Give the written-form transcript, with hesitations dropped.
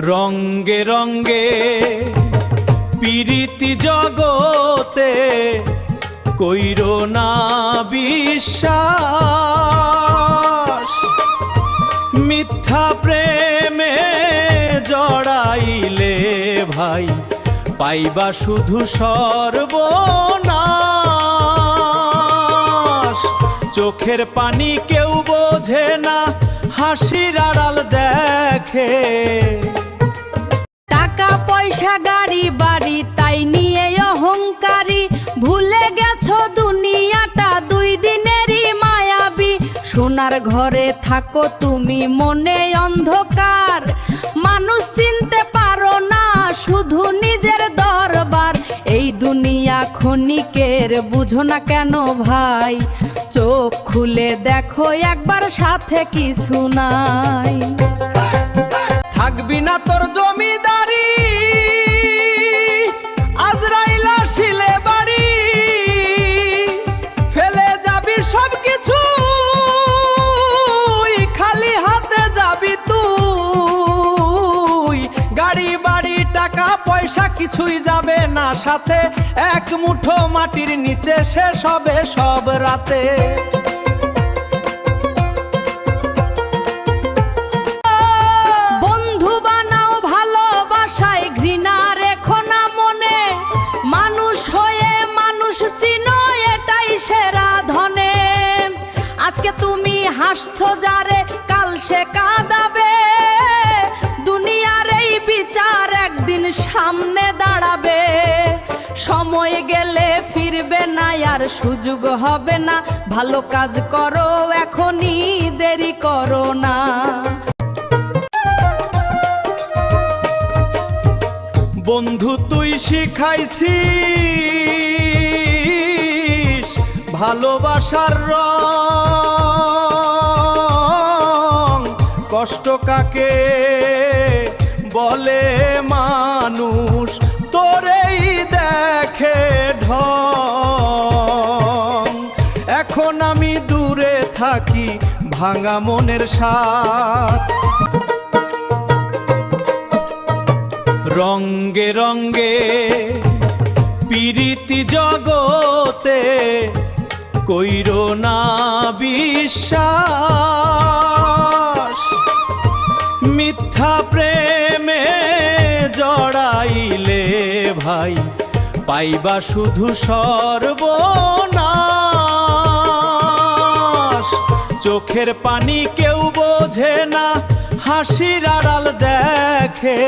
রঙ্গে রঙ্গে পীড়িতি জগতে কইরো না বিশ্বাস, মিথ্যা প্রেমে জড়াইলে ভাই পাইবা শুধু সর্বনাশ। চোখের পানি কেউ বোঝে না, হাসির আড়াল দেখে। টাকা পয়সা গাড়ি বাড়ি তাই নিয়ে অহংকারী, ভুলে গেছো দুনিয়াটা দুই দিনেরই মায়াবী। সোনার ঘরে থাকো তুমি মনে অন্ধকার, মানুষ চিনতে পারো না শুধু নিজের দরবার। এই দুনিয়া ক্ষণিকের বুঝো না কেন ভাই, চোখ খুলে দেখো একবার সাথে কিছু নাই। থাকবি না তোর জমিদারি, আজরাইল আসিলে বাড়ি, ফেলে যাবি সব কিছু, খালি হাতে যাবি তুই। গাড়ি বাড়ি টাকা পয়সা কিছুই যাবে না সাথে, এক মুঠো মাটির নিচে শেষ হবে সব রাতে। আজকে তুমি হাসছো যারে কাল সে কাঁদাবে, দুনিয়ার এই বিচার একদিন সামনে দাঁড়াবে। সময় গেলে ফিরবে না আর সুযোগ হবে না, ভালো কাজ করো এখনই দেরি করো না। বন্ধু তুই শিখাইছিস ভালোবাসার রং, কষ্ট কাকে বলে মানুষ তোরেই দেখে ঢং। এখন আমি দূরে থাকি ভাঙা মনের সাথ, রঙ্গে রঙ্গে পীড়িতি জগতে কইরো না বিশ্বাস। মিথ্যা প্রেমে জড়াইলে ভাই পাইবা শুধু সর্বনাশ। চোখের পানি কেউ বোঝে না, হাসির আড়াল দেখে।